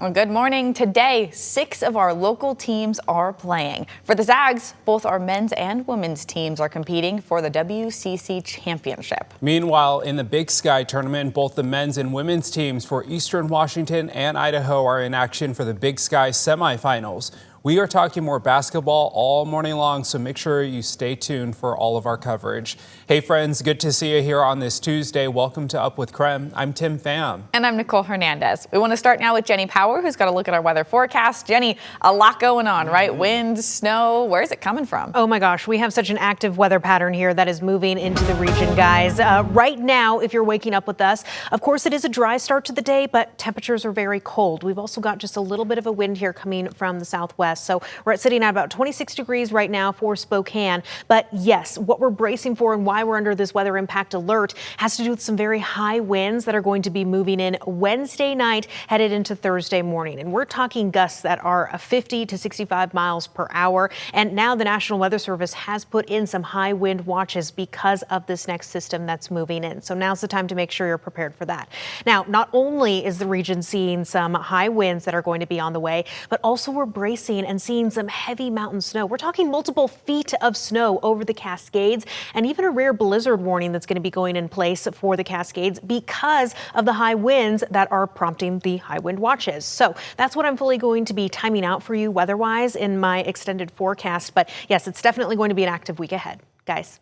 Well, good morning. Today, 6 of our local teams are playing. For the Zags, both our men's and women's teams are competing for the WCC Championship. Meanwhile, in the Big Sky tournament, both the men's and women's teams for Eastern Washington and Idaho are in action for the Big Sky semifinals. We are talking more basketball all morning long, so make sure you stay tuned for all of our coverage. Hey friends, good to see you here on this Tuesday. Welcome to Up with KREM. I'm Tim Pham. And I'm Nicole Hernandez. We want to start now with Jenny Power, who's got to look at our weather forecast. Jenny, a lot going on, right? Wind, snow, where is it coming from? Oh my gosh, we have such an active weather pattern here that is moving into the region, guys. Right now, if you're waking up with us, of course it is a dry start to the day, but temperatures are very cold. We've also got just a little bit of a wind here coming from the southwest. So we're sitting at about 26 degrees right now for Spokane. But yes, what we're bracing for and why we're under this weather impact alert has to do with some very high winds that are going to be moving in Wednesday night, headed into Thursday morning. And we're talking gusts that are 50 to 65 miles per hour. And now the National Weather Service has put in some high wind watches because of this next system that's moving in. So now's the time to make sure you're prepared for that. Now, not only is the region seeing some high winds that are going to be on the way, but also we're bracing and seeing some heavy mountain snow. We're talking multiple feet of snow over the Cascades, and even a rare blizzard warning that's going to be going in place for the Cascades because of the high winds that are prompting the high wind watches. So that's what I'm fully going to be timing out for you weather-wise in my extended forecast. But yes, it's definitely going to be an active week ahead, guys.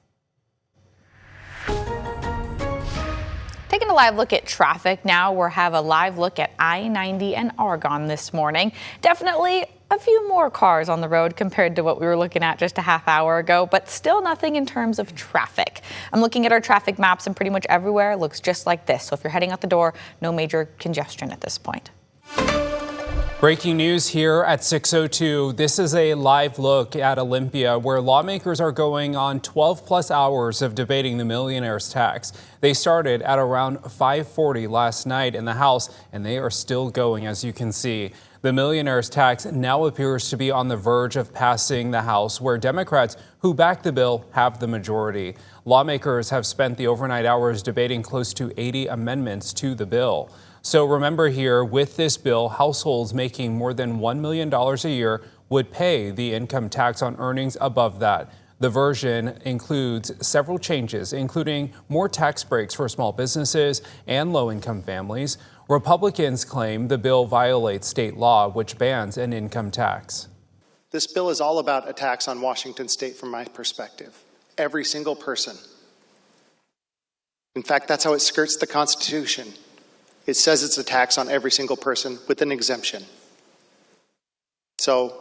Taking a live look at traffic now. We'll have a live look at I-90 and Argonne this morning. Definitely a few more cars on the road compared to what we were looking at just a half hour ago, but still nothing in terms of traffic. I'm looking at our traffic maps, and pretty much everywhere looks just like this. So if you're heading out the door, no major congestion at this point. Breaking news here at 6:02. This is a live look at Olympia, where lawmakers are going on 12 plus hours of debating the Millionaires tax. They started at around 5:40 last night in the House, and they are still going, as you can see. The Millionaires tax now appears to be on the verge of passing the House, where Democrats who back the bill have the majority. Lawmakers have spent the overnight hours debating close to 80 amendments to the bill. So remember here, with this bill, households making more than $1 million a year would pay the income tax on earnings above that. The version includes several changes, including more tax breaks for small businesses and low-income families. Republicans claim the bill violates state law, which bans an income tax. This bill is all about a tax on Washington state from my perspective. Every single person. In fact, that's how it skirts the Constitution. It says it's a tax on every single person with an exemption. So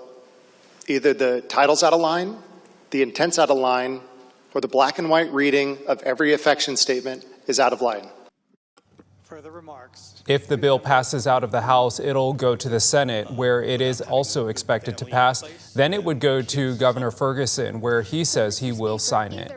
either the title's out of line, the intent's out of line, or the black and white reading of every affection statement is out of line. Further remarks. If the bill passes out of the House, it'll go to the Senate, where it is also expected to pass. Then it would go to Governor Ferguson, where he says he will sign it.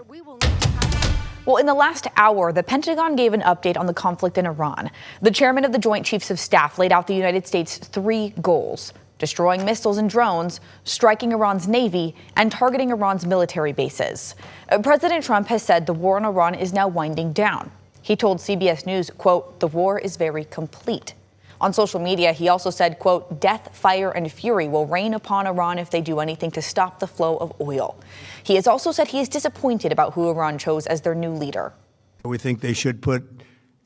Well, in the last hour, the Pentagon gave an update on the conflict in Iran. The chairman of the Joint Chiefs of Staff laid out the United States' 3 goals: destroying missiles and drones, striking Iran's navy, and targeting Iran's military bases. President Trump has said the war in Iran is now winding down. He told CBS News, quote, "The war is very complete." On social media, he also said, quote, "Death, fire, and fury will rain upon Iran if they do anything to stop the flow of oil." He has also said he is disappointed about who Iran chose as their new leader. We think they should put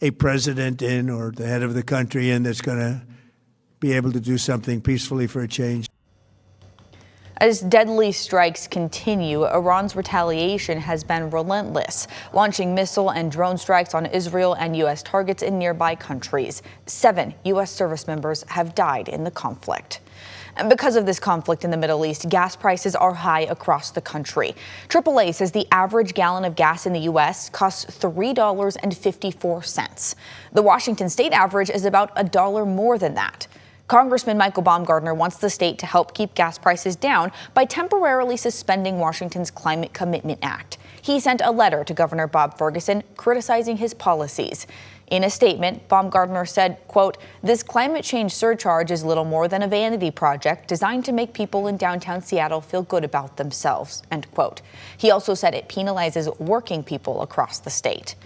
a president in, or the head of the country in, that's going to be able to do something peacefully for a change. As deadly strikes continue, Iran's retaliation has been relentless, launching missile and drone strikes on Israel and U.S. targets in nearby countries. 7 U.S. service members have died in the conflict. And because of this conflict in the Middle East, gas prices are high across the country. AAA says the average gallon of gas in the U.S. costs $3.54. The Washington state average is about $1 more than that. Congressman Michael Baumgardner wants the state to help keep gas prices down by temporarily suspending Washington's Climate Commitment Act. He sent a letter to Governor Bob Ferguson criticizing his policies. In a statement, Baumgartner said, quote, "This climate change surcharge is little more than a vanity project designed to make people in downtown Seattle feel good about themselves," end quote. He also said it penalizes working people across the state.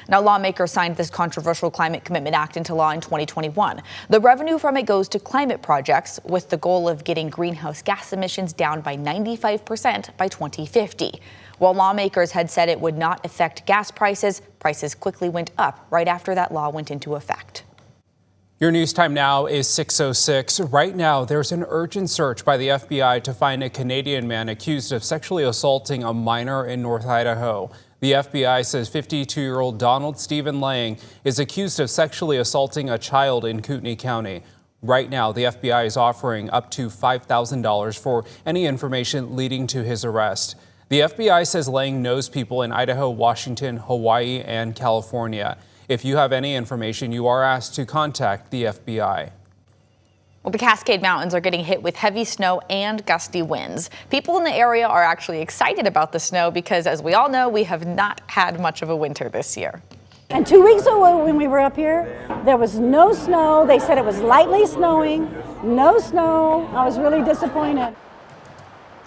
Now, lawmakers signed this controversial Climate Commitment Act into law in 2021. The revenue from it goes to climate projects with the goal of getting greenhouse gas emissions down by 95% by 2050. While lawmakers had said it would not affect gas prices, prices quickly went up right after that law went into effect. Your news time now is 6:06. Right now, there's an urgent search by the FBI to find a Canadian man accused of sexually assaulting a minor in North Idaho. The FBI says 52-year-old Donald Stephen Lang is accused of sexually assaulting a child in Kootenai County. Right now, the FBI is offering up to $5,000 for any information leading to his arrest. The FBI says Lang knows people in Idaho, Washington, Hawaii, and California. If you have any information, you are asked to contact the FBI. Well, the Cascade Mountains are getting hit with heavy snow and gusty winds. People in the area are actually excited about the snow because, as we all know, we have not had much of a winter this year. And 2 weeks ago when we were up here, there was no snow. They said it was lightly snowing, no snow. I was really disappointed.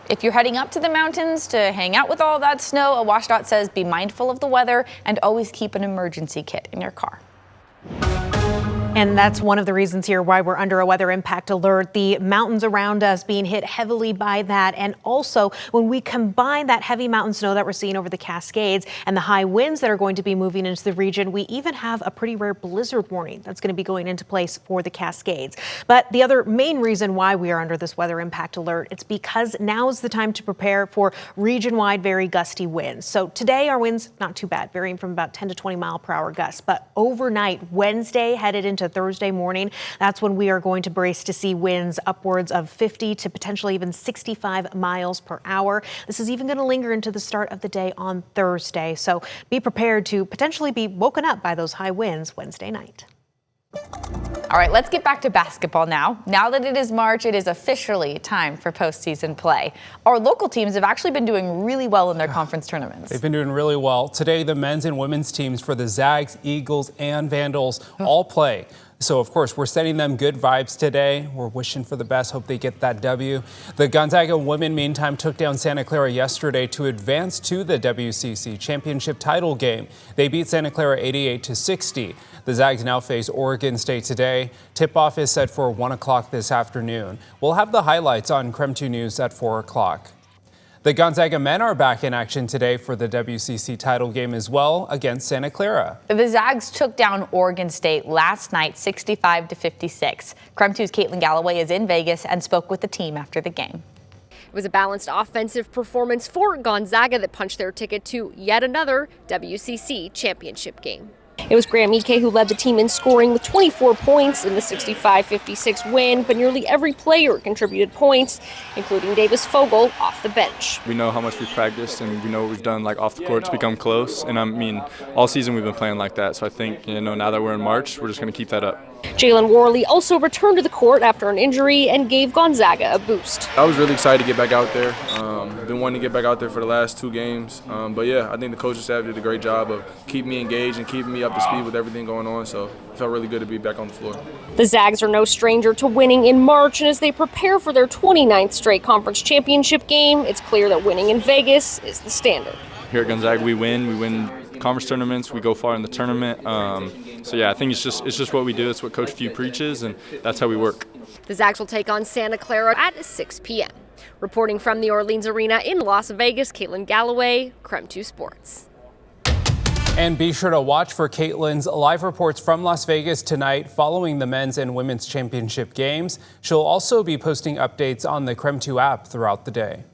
If you're heading up to the mountains to hang out with all that snow, a WashDOT says be mindful of the weather and always keep an emergency kit in your car. And that's one of the reasons here why we're under a weather impact alert. The mountains around us being hit heavily by that. And also, when we combine that heavy mountain snow that we're seeing over the Cascades and the high winds that are going to be moving into the region, we even have a pretty rare blizzard warning that's going to be going into place for the Cascades. But the other main reason why we are under this weather impact alert, it's because now is the time to prepare for region-wide very gusty winds. So today our winds, not too bad, varying from about 10 to 20 mile per hour gusts. But overnight, Wednesday, headed into Thursday morning, that's when we are going to brace to see winds upwards of 50 to potentially even 65 miles per hour. This is even going to linger into the start of the day on Thursday. So be prepared to potentially be woken up by those high winds Wednesday night. All right, let's get back to basketball now. Now that it is March, it is officially time for postseason play. Our local teams have actually been doing really well in their conference tournaments. They've been doing really well. Today, the men's and women's teams for the Zags, Eagles, and Vandals all play. So, of course, we're sending them good vibes today. We're wishing for the best. Hope they get that W. The Gonzaga women, meantime, took down Santa Clara yesterday to advance to the WCC championship title game. They beat Santa Clara 88-60. The Zags now face Oregon State today. Tip-off is set for 1 o'clock this afternoon. We'll have the highlights on KREM 2 News at 4 o'clock. The Gonzaga men are back in action today for the WCC title game as well against Santa Clara. The Zags took down Oregon State last night 65-56. KREM 2's Caitlin Galloway is in Vegas and spoke with the team after the game. It was a balanced offensive performance for Gonzaga that punched their ticket to yet another WCC championship game. It was Graham Ike who led the team in scoring with 24 points in the 65-56 win, but nearly every player contributed points, including Davis Fogel off the bench. We know how much we practiced and we know what we've done off the court to become close. And I mean, all season we've been playing like that. So I think, now that we're in March, we're just going to keep that up. Jalen Worley also returned to the court after an injury and gave Gonzaga a boost. I was really excited to get back out there. Been wanting to get back out there for the last 2 games. But yeah, I think the coaching staff did a great job of keeping me engaged and keeping me up to speed with everything going on. So it felt really good to be back on the floor. The Zags are no stranger to winning in March, and as they prepare for their 29th straight conference championship game, it's clear that winning in Vegas is the standard. Here at Gonzaga, we win conference tournaments, we go far in the tournament. So yeah, I think it's just what we do. It's what Coach Few preaches, and that's how we work. The Zags will take on Santa Clara at 6 p.m. Reporting from the Orleans Arena in Las Vegas, Caitlin Galloway, KREM 2 Sports. And be sure to watch for Caitlin's live reports from Las Vegas tonight following the men's and women's championship games. She'll also be posting updates on the KREM 2 app throughout the day.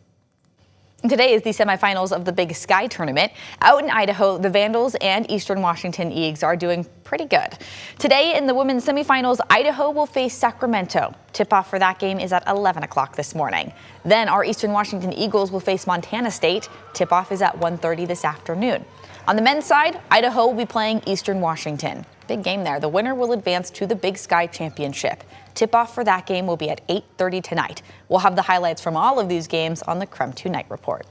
Today is the semifinals of the Big Sky Tournament. Out in Idaho, the Vandals and Eastern Washington Eagles are doing pretty good. Today in the women's semifinals, Idaho will face Sacramento. Tip-off for that game is at 11 o'clock this morning. Then our Eastern Washington Eagles will face Montana State. Tip-off is at 1:30 this afternoon. On the men's side, Idaho will be playing Eastern Washington. Big game there. The winner will advance to the Big Sky Championship. Tip-off for that game will be at 8:30 tonight. We'll have the highlights from all of these games on the KREM 2 Night Report.